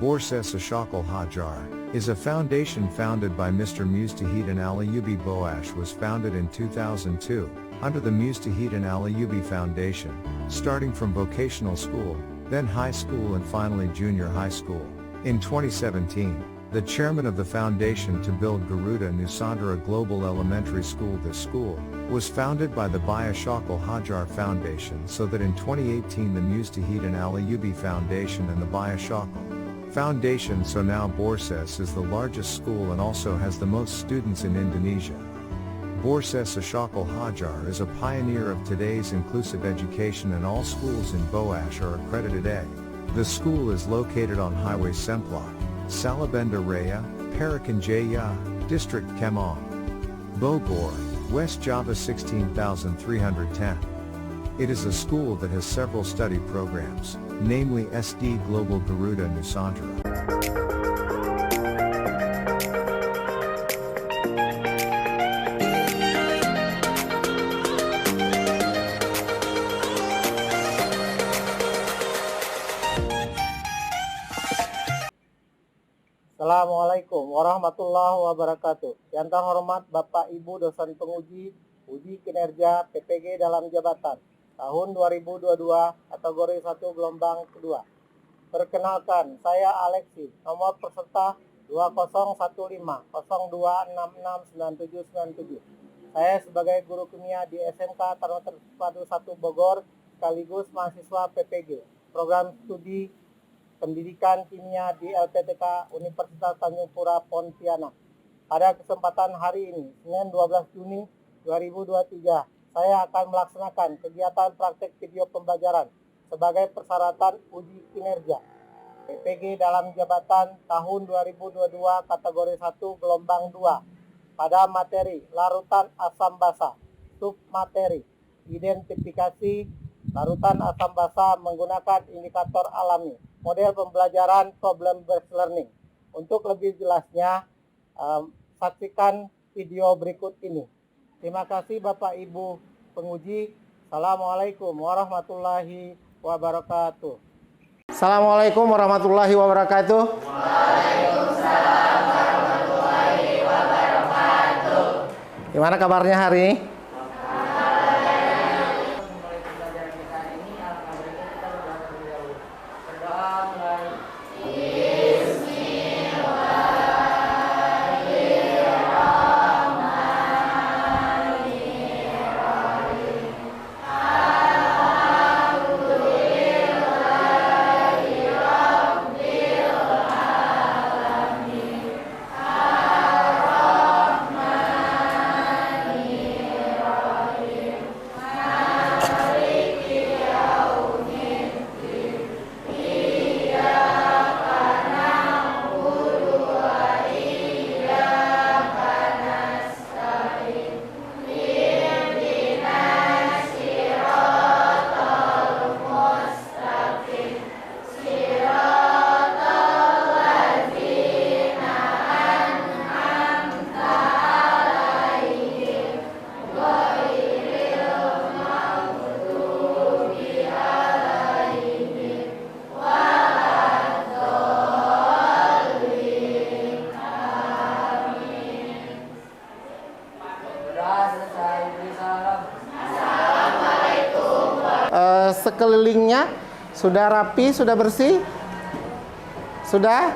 Borses Ashokal Hajar, is a foundation founded by Mr. Mustahid Ali Ayubi Boash was founded in 2002, under the Mustahid Ali Ayubi Foundation, starting from vocational school, then high school and finally junior high school. In 2017, the chairman of the foundation to build Garuda Nusantara Global Elementary School. This school was founded by the Baya Shakal Hajar Foundation, so that in 2018 the Mustahid Ali Ayubi Foundation and the Baya Shakal Foundation. So now Borses is the largest school and also has the most students in Indonesia. Borses Ashokal Hajar is a pioneer of today's inclusive education and all schools in Boash are accredited A. The school is located on Highway Semplak, Salabenda Raya, Parakan Jaya, District Kemang, Bogor, West Java 16310. It is a school that has several study programs, namely SD Global Garuda Nusantara. Assalamualaikum warahmatullahi wabarakatuh. Yang terhormat Bapak Ibu dosen penguji uji kinerja PPG dalam jabatan tahun 2022 kategori 1 gelombang kedua. Perkenalkan, saya Alexi, nomor peserta 201502669797. Saya sebagai guru kimia di SMK Taruna Terpadu 1 Bogor sekaligus mahasiswa PPG, program studi Pendidikan Kimia di LPTK Universitas Tanjung Pura Pontianak. Pada kesempatan hari ini, Senin 12 Juni 2023, saya akan melaksanakan kegiatan praktek video pembelajaran sebagai persyaratan uji kinerja PPG dalam jabatan tahun 2022 kategori 1 gelombang 2 pada materi larutan asam basa, submateri, identifikasi larutan asam basa menggunakan indikator alami. Model pembelajaran problem-based learning. Untuk lebih jelasnya, saksikan video berikut ini. Terima kasih Bapak Ibu penguji. Assalamualaikum warahmatullahi wabarakatuh. Assalamualaikum warahmatullahi wabarakatuh. Waalaikumsalam warahmatullahi wabarakatuh. Gimana kabarnya hari ini? Sekelilingnya sudah rapi, sudah bersih? Sudah?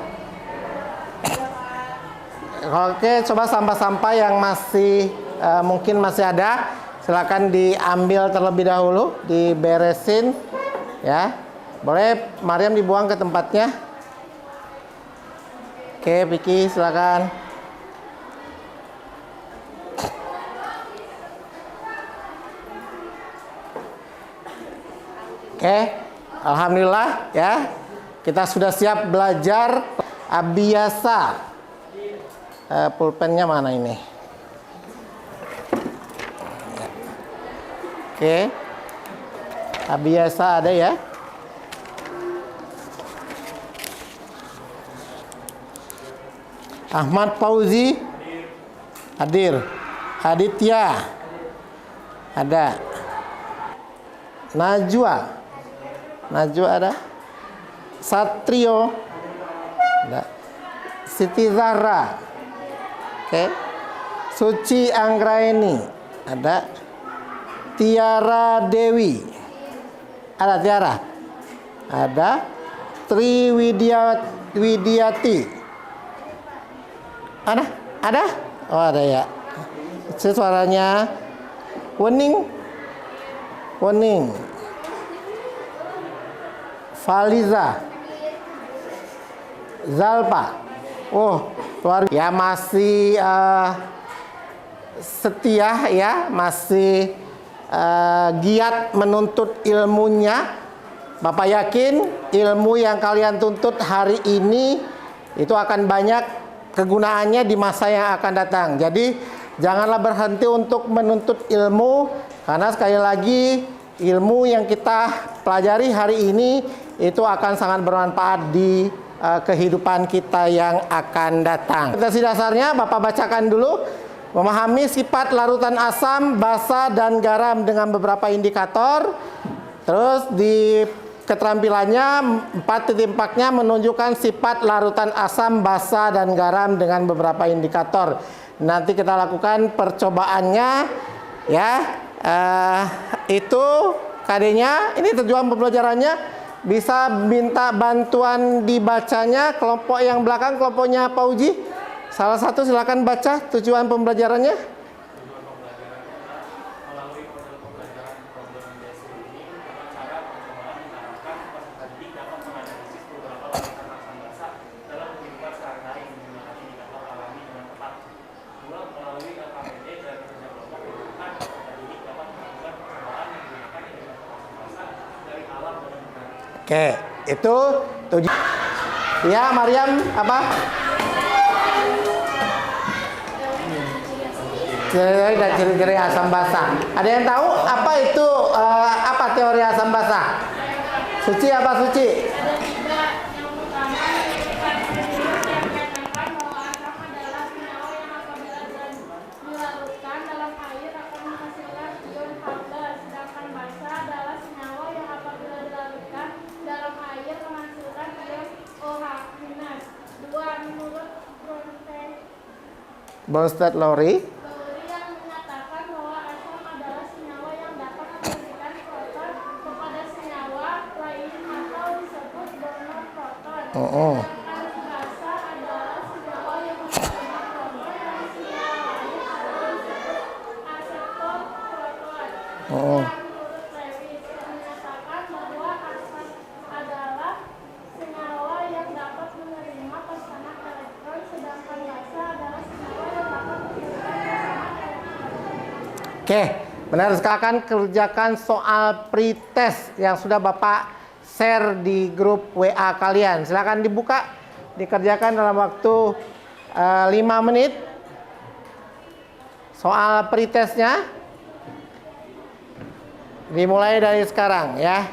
Oke, coba sampah-sampah yang masih mungkin masih ada, silakan diambil terlebih dahulu, diberesin ya. Boleh Mariam dibuang ke tempatnya. Oke, Vicky silakan. Oke, alhamdulillah ya. Kita sudah siap belajar Abiyasa. Pulpennya mana ini? Oke. Abiyasa ada ya? Ahmad Fauzi hadir. Aditya ada. Najwa ada. Satrio Ada. Siti Zahra. Oke. Suci Anggraeni. Ada. Tiara Dewi. Ada Tiara. Ada. Tri Widiati. Ada? Ada? Oh, ada ya. Suaranya Wening. Faliza. Zalpa. Oh, luar ya, masih setia ya, masih giat menuntut ilmunya. Bapak yakin ilmu yang kalian tuntut hari ini itu akan banyak kegunaannya di masa yang akan datang. Jadi janganlah berhenti untuk menuntut ilmu, karena sekali lagi ilmu yang kita pelajari hari ini itu akan sangat bermanfaat di kehidupan kita yang akan datang. Kompetensi dasarnya Bapak bacakan dulu. Memahami sifat larutan asam, basa, dan garam dengan beberapa indikator. Terus di keterampilannya 4.4-nya menunjukkan sifat larutan asam, basa, dan garam dengan beberapa indikator. Nanti kita lakukan percobaannya ya. Itu KD-nya. Ini tujuan pembelajarannya. Bisa minta bantuan dibacanya. Kelompok yang belakang, kelompoknya Pak Uji, salah satu silakan baca tujuan pembelajarannya. Oke, itu tujuan. Ya, Maryam, apa? Teori dan ciri-ciri asam basa. Ada yang tahu apa itu apa teori asam basa? Suci apa Suci? Bronsted Lowry yang menyatakan bahwa asam adalah senyawa yang dapat memberikan proton kepada senyawa lain atau disebut donor proton. Sedangkan basa adalah senyawa yang memberikan proton dari senyawa lain atau disebut aseptor proton. Menurut Lewis yang menyatakan bahwa asam adalah senyawa yang dapat menerima pesanan elektron, sedangkan basa adalah senyawa yang dapat memberikan pesanan elektron. Oke, benar sekali. Kerjakan soal pretest yang sudah Bapak share di grup WA kalian. Silakan dibuka, dikerjakan dalam waktu 5 menit. Soal pretestnya dimulai dari sekarang ya.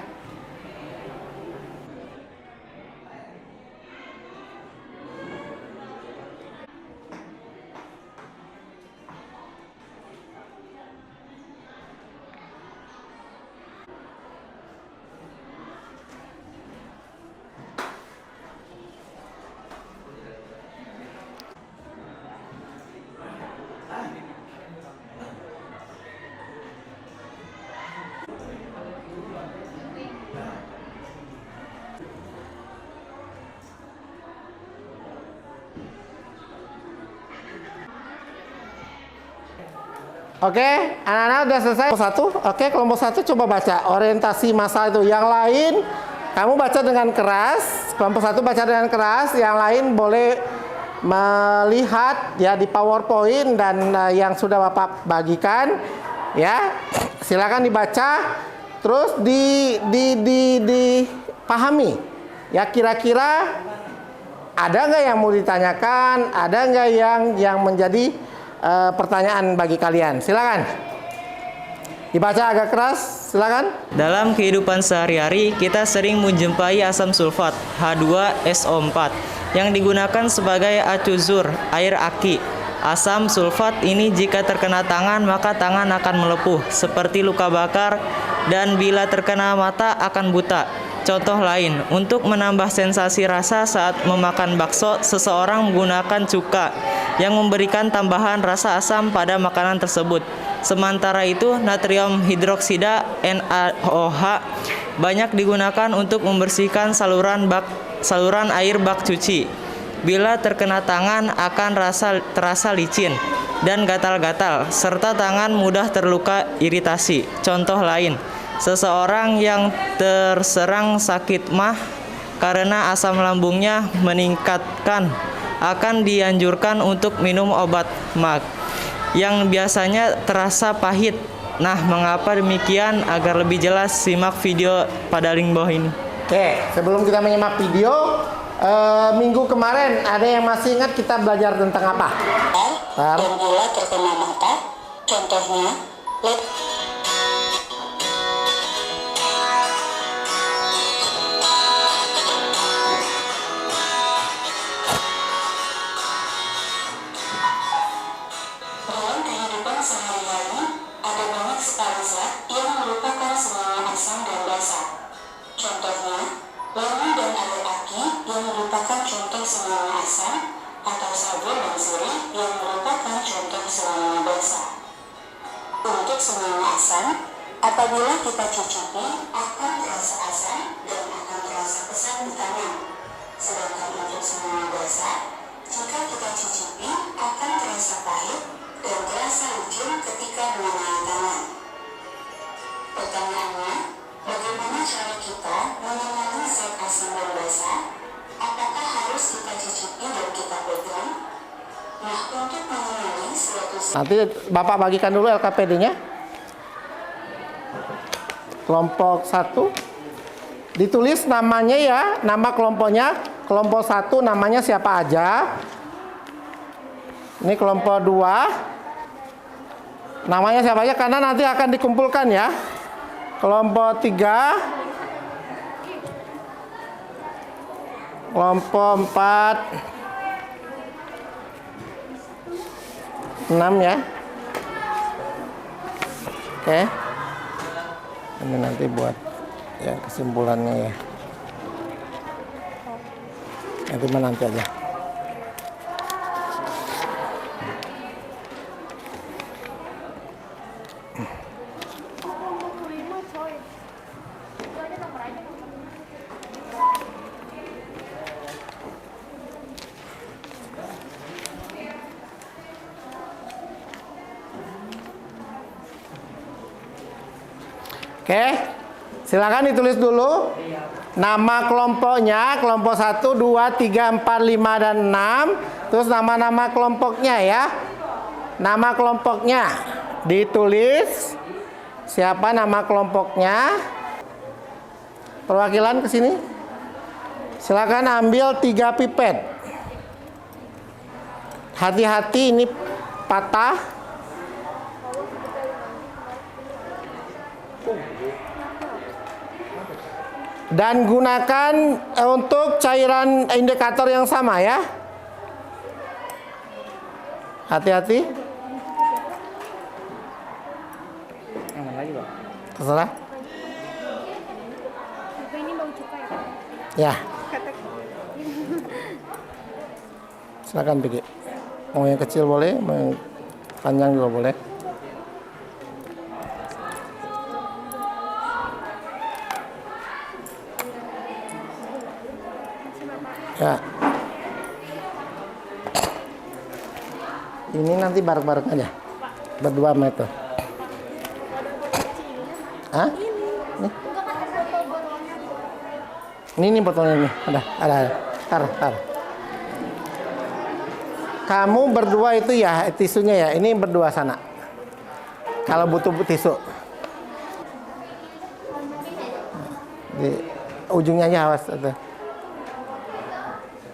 Oke, anak-anak udah selesai. Kelompok 1, oke, kelompok 1 coba baca orientasi masalah itu. Yang lain kamu baca dengan keras. Kelompok 1 baca dengan keras. Yang lain boleh melihat ya di PowerPoint dan yang sudah Bapak bagikan. Ya, silakan dibaca. Terus dipahami. Ya, kira-kira ada nggak yang mau ditanyakan? Ada nggak yang menjadi pertanyaan bagi kalian? Silakan. Dibaca agak keras, silakan. Dalam kehidupan sehari-hari, kita sering menjumpai asam sulfat H2SO4 yang digunakan sebagai acuzur, air aki. Asam sulfat ini jika terkena tangan, maka tangan akan melepuh seperti luka bakar, dan bila terkena mata akan buta. Contoh lain, untuk menambah sensasi rasa saat memakan bakso, seseorang menggunakan cuka yang memberikan tambahan rasa asam pada makanan tersebut. Sementara itu, natrium hidroksida NaOH banyak digunakan untuk membersihkan saluran air bak cuci. Bila terkena tangan akan terasa licin dan gatal-gatal, serta tangan mudah terluka iritasi. Contoh lain, seseorang yang terserang sakit MAH karena asam lambungnya meningkatkan akan dianjurkan untuk minum obat MAG yang biasanya terasa pahit. Nah, mengapa demikian? Agar lebih jelas, simak video pada link bawah ini. Oke, sebelum kita menyimak video, minggu kemarin ada yang masih ingat kita belajar tentang apa? Dan bola terkena mata, contohnya led. Dalam kehidupan sehari-hari, ada banyak sekali zat yang merupakan senyawa asam dan basa. Contohnya, lemon dan air aki yang merupakan contoh senyawa asam, atau sabun dan sirih yang merupakan contoh senyawa basa. Untuk senyawa asam, apabila kita cicipi akan terasa asam dan akan terasa pesan di tangan. Sedangkan untuk senyawa basa, jika kita cicipi akan terasa pahit dan terasa licin ketika mengenai tangan. Pertanyaannya, bagaimana cara kita mengenali zat asam dan basa? Apakah harus kita cicipi dan kita pegang? Nah, untuk mengenali suatu zat. Nanti Bapak bagikan dulu LKPD-nya. Kelompok 1. Ditulis namanya ya, nama kelompoknya. Kelompok 1 namanya siapa aja. Ini kelompok 2. Namanya siapa aja karena nanti akan dikumpulkan ya. Kelompok 3. Kelompok 4. 6 ya. Oke. Ini nanti buat ya kesimpulannya ya. Nanti aja. Oke, silakan ditulis dulu nama kelompoknya, kelompok 1, 2, 3, 4, 5, dan 6. Terus nama-nama kelompoknya ya. Nama kelompoknya ditulis. Siapa nama kelompoknya? Perwakilan ke sini. Silakan ambil 3 pipet. Hati-hati ini patah. Dan gunakan untuk cairan indikator yang sama ya. Hati-hati. Yang mana lagi, Pak? Terserah. Ini bau cuka Ya. ya? Silakan Piki. Mau yang kecil boleh, mau yang panjang juga boleh. Ya. Ini nanti bareng-bareng aja. Berdua meter. Hah? Ini botolnya nih. Ada. Tar. Kamu berdua itu ya tisunya ya. Ini berdua sana. Kalau butuh tisu. Di ujungnya aja awas.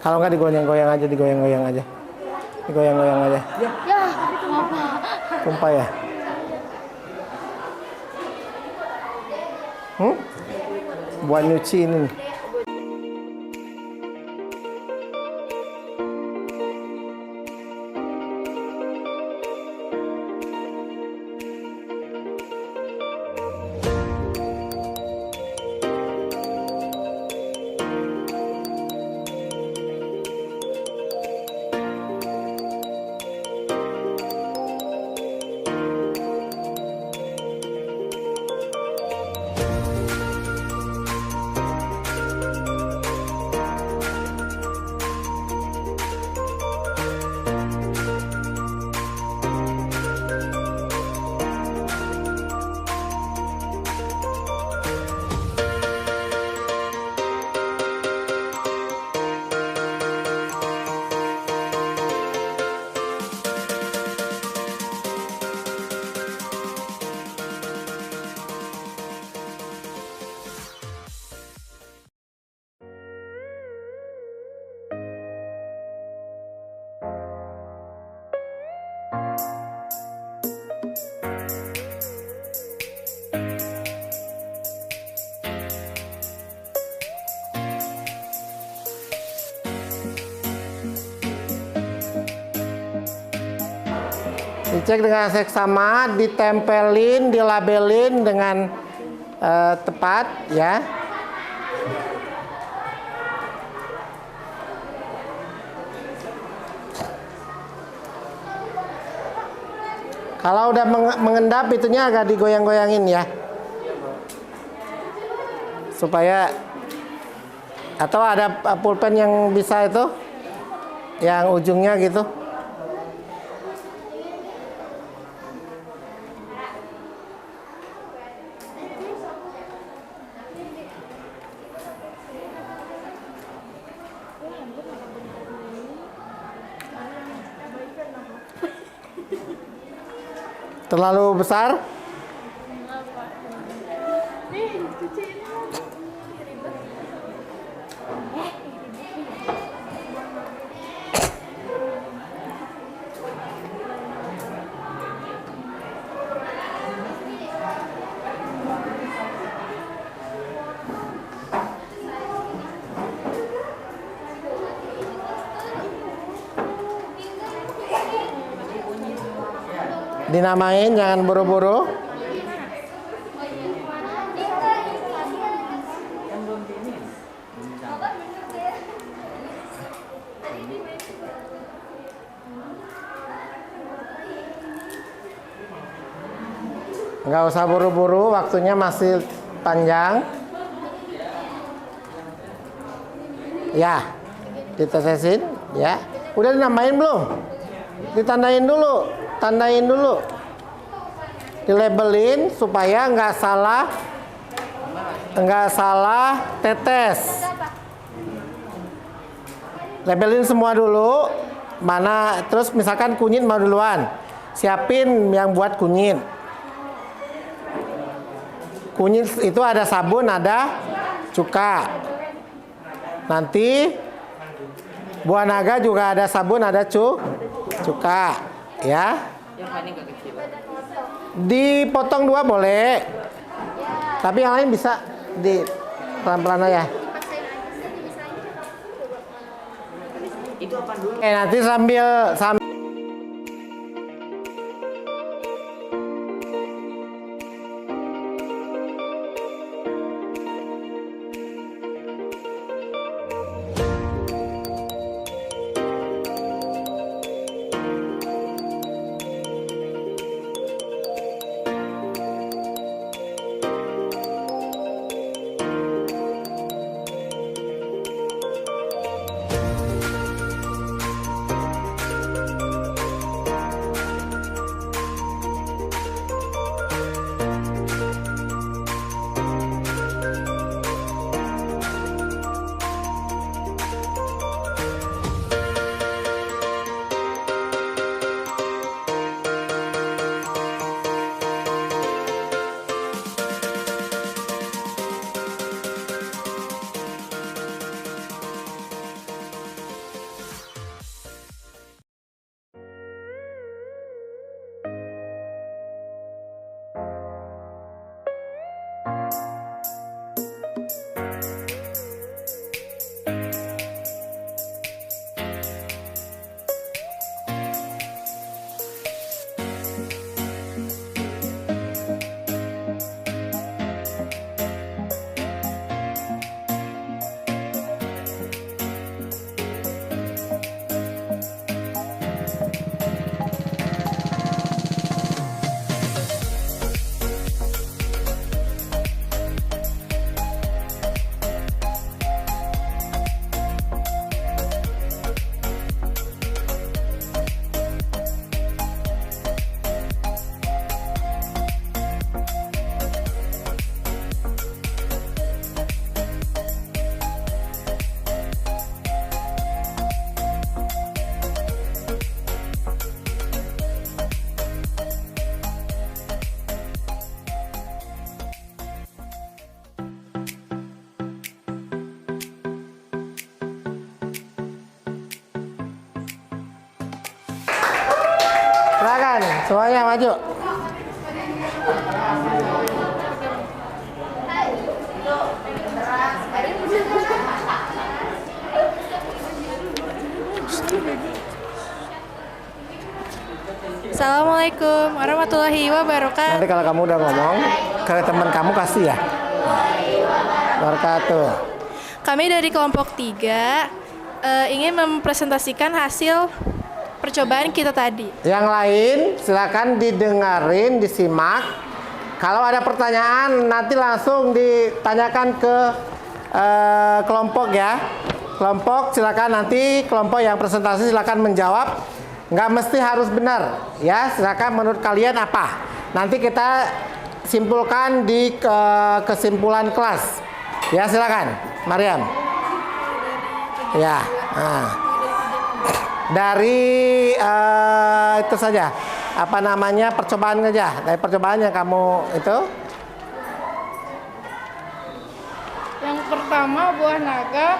Kalau nggak digoyang-goyang aja. Digoyang-goyang aja. Ya, apa? Tumpah ya. Buat nyuci ini. Dicek dengan seksama, ditempelin, dilabelin dengan tepat ya. Kalau udah mengendap itunya agak digoyang-goyangin ya. Supaya atau ada pulpen yang bisa itu yang ujungnya gitu. Terlalu besar? Dinamain, jangan buru-buru. Nggak usah buru-buru, waktunya masih panjang. Ya, ditetesin, ya. Udah dinamain belum? Ditandain dulu. Tandain dulu, dilabelin supaya nggak salah tetes. Labelin semua dulu, mana terus misalkan kunyit mau duluan, siapin yang buat kunyit. Kunyit itu ada sabun, ada cuka. Nanti buah naga juga ada sabun, ada cuka. Ya, dipotong 2 boleh, tapi yang lain bisa di pelan-pelan aja. Nanti sambil silakan semuanya maju. Assalamualaikum warahmatullahi wabarakatuh. Nanti kalau kamu udah ngomong ke teman kamu kasih ya. Wabarakatuh. Kami dari kelompok 3 ingin mempresentasikan hasil percobaan kita tadi. Yang lain silakan didengarin, disimak. Kalau ada pertanyaan nanti langsung ditanyakan ke kelompok ya. Kelompok silakan, nanti kelompok yang presentasi silakan menjawab. Nggak mesti harus benar ya, silakan menurut kalian apa. Nanti kita simpulkan di kesimpulan kelas. Ya silakan, Maryam. Ya. Nah. Dari itu saja. Apa namanya, percobaan aja. Dari percobaan yang kamu itu. Yang pertama buah naga,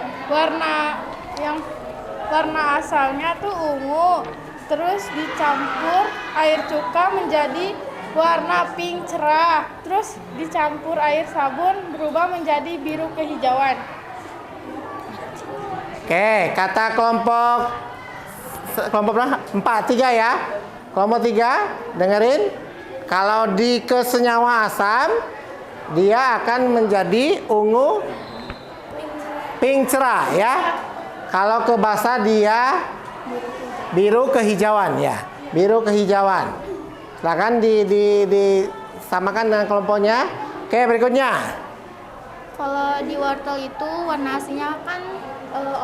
warna asalnya tuh ungu, terus dicampur air cuka menjadi warna pink cerah, terus dicampur air sabun berubah menjadi biru kehijauan. Oke, kata kelompok berapa? 4, 3 ya. Kelompok 3, dengerin. Kalau di kesenyawa asam, dia akan menjadi ungu pink cerah ya. Kalau ke basa dia biru kehijauan ya. Biru kehijauan. Silakan disamakan dengan kelompoknya. Oke, berikutnya. Kalau di wortel itu warna aslinya kan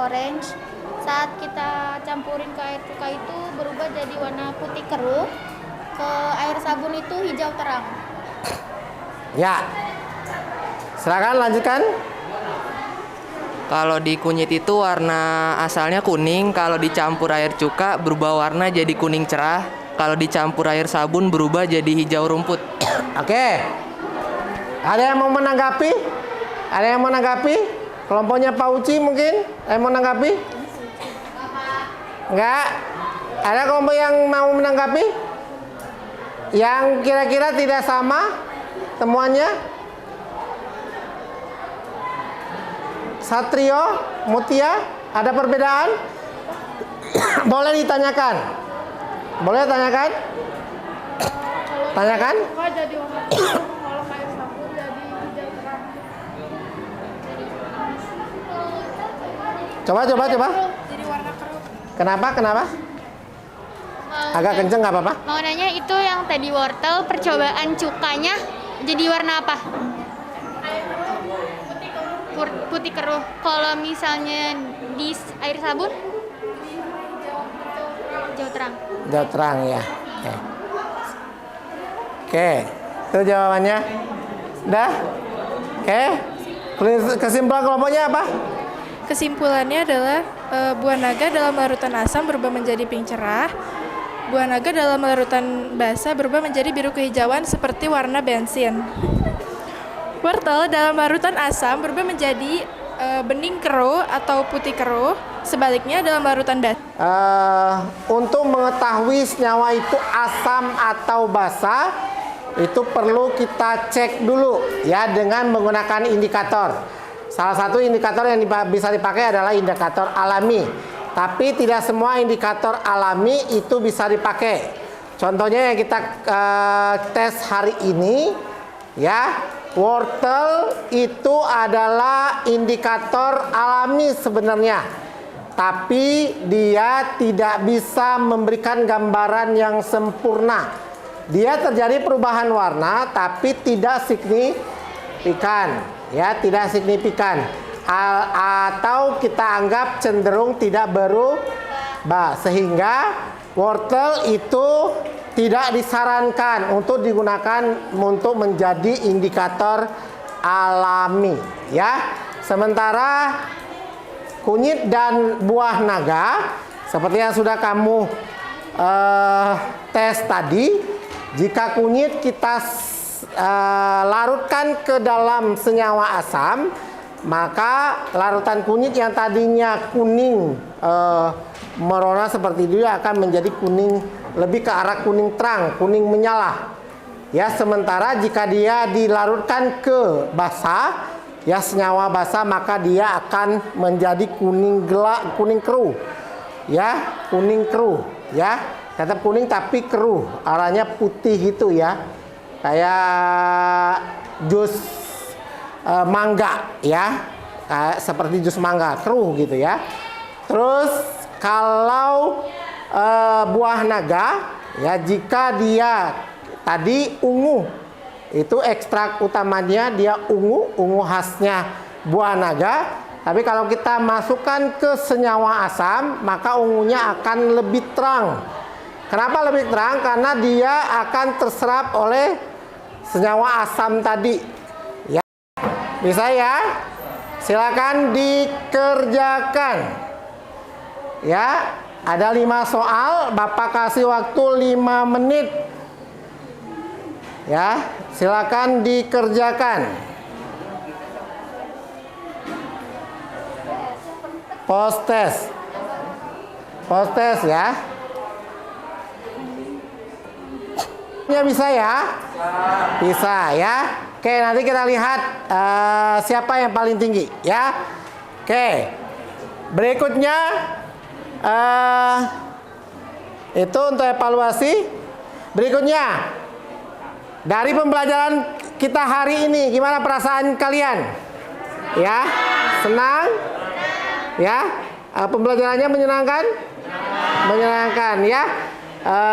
orange. Saat kita campurin ke air cuka itu berubah jadi warna putih keruh. Ke air sabun itu hijau terang. Ya. Silakan lanjutkan. Kalau di kunyit itu warna asalnya kuning, kalau dicampur air cuka berubah warna jadi kuning cerah, kalau dicampur air sabun berubah jadi hijau rumput. Oke. Ada yang mau menanggapi? Ada yang mau menanggapi? Kelompoknya Pak Uci mungkin? Ada yang mau menanggapi? Enggak? Ada kelompok yang mau menanggapi? Yang kira-kira tidak sama temuannya? Satrio, Mutia, ada perbedaan? Boleh ditanyakan? Boleh tanyakan? Tanyakan? Cuka jadi warna pink, kalau air sabun jadi hijau terang. Coba. Jadi warna keruh. Kenapa? Agak kenceng nggak apa-apa? Mau nanya itu yang tadi wortel percobaan cukanya jadi warna apa? Putih keruh. Kalau misalnya di air sabun hijau terang. Hijau terang ya. Oke. Itu jawabannya. Udah? Oke. Kesimpulan kelompoknya apa? Kesimpulannya adalah buah naga dalam larutan asam berubah menjadi pink cerah. Buah naga dalam larutan basa berubah menjadi biru kehijauan seperti warna bensin. Wortel dalam larutan asam berubah menjadi bening keruh atau putih keruh. Sebaliknya dalam larutan basa. Untuk mengetahui senyawa itu asam atau basa, itu perlu kita cek dulu ya dengan menggunakan indikator. Salah satu indikator yang bisa dipakai adalah indikator alami. Tapi tidak semua indikator alami itu bisa dipakai. Contohnya yang kita tes hari ini ya, wortel itu adalah indikator alami sebenarnya. Tapi dia tidak bisa memberikan gambaran yang sempurna. Dia terjadi perubahan warna tapi tidak signifikan, ya, tidak signifikan. Atau kita anggap cenderung tidak berubah, sehingga wortel itu tidak disarankan untuk digunakan untuk menjadi indikator alami ya. Sementara kunyit dan buah naga seperti yang sudah kamu tes tadi, jika kunyit kita larutkan ke dalam senyawa asam, maka larutan kunyit yang tadinya kuning merona seperti itu akan menjadi kuning, lebih ke arah kuning terang, kuning menyala. Ya, sementara jika dia dilarutkan ke basa, ya senyawa basa, maka dia akan menjadi kuning gelap, kuning keruh. Ya, kuning keruh, ya. tetap kuning tapi keruh, arahnya putih gitu ya, kayak jus mangga ya, seperti jus mangga keruh gitu ya. Terus kalau buah naga ya, jika dia tadi ungu, itu ekstrak utamanya dia ungu khasnya buah naga. Tapi kalau kita masukkan ke senyawa asam, maka ungunya akan lebih terang. Kenapa lebih terang? Karena dia akan terserap oleh senyawa asam tadi. Ya, bisa ya? Silakan dikerjakan. Ya, ada 5 soal, Bapak kasih waktu 5 menit. Ya, silakan dikerjakan. Post test ya. Ya bisa ya? Bisa ya. Oke, nanti kita lihat siapa yang paling tinggi ya. Oke. Berikutnya itu untuk evaluasi. Berikutnya dari pembelajaran kita hari ini, gimana perasaan kalian? Ya, senang? Ya, pembelajarannya menyenangkan? Menyenangkan ya.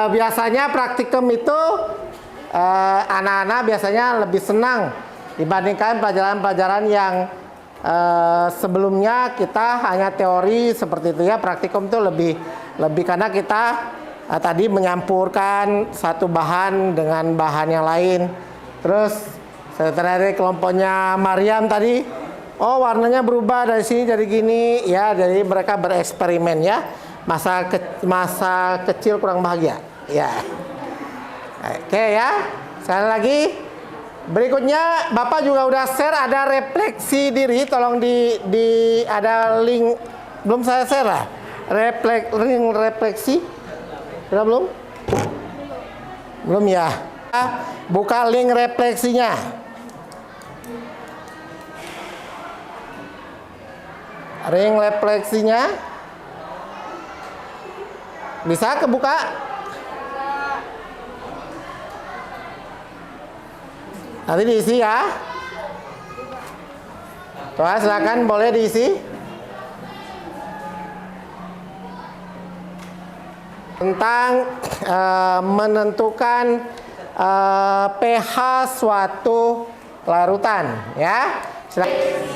Biasanya praktikum itu anak-anak biasanya lebih senang dibandingkan pelajaran-pelajaran yang sebelumnya kita hanya teori seperti itu ya. Praktikum itu lebih karena kita tadi menyampurkan satu bahan dengan bahan yang lain. Terus dari kelompoknya Mariam tadi, oh warnanya berubah dari sini jadi gini ya, jadi mereka bereksperimen ya. Masa kecil kurang bahagia ya. Oke ya, sekali lagi. Berikutnya Bapak juga udah share ada refleksi diri, tolong di ada link, belum saya share lah. Link refleksi sudah belum? Belum ya. Buka link refleksinya. Ring refleksinya bisa kebuka? Nanti diisi ya. Coba silakan boleh diisi. Tentang menentukan pH suatu larutan ya. Silakan.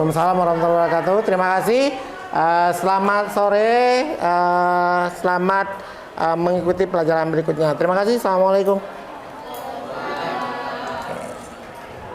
Waalaikumsalam warahmatullahi wabarakatuh. Terima kasih. Selamat sore. Selamat mengikuti pelajaran berikutnya. Terima kasih. Assalamualaikum.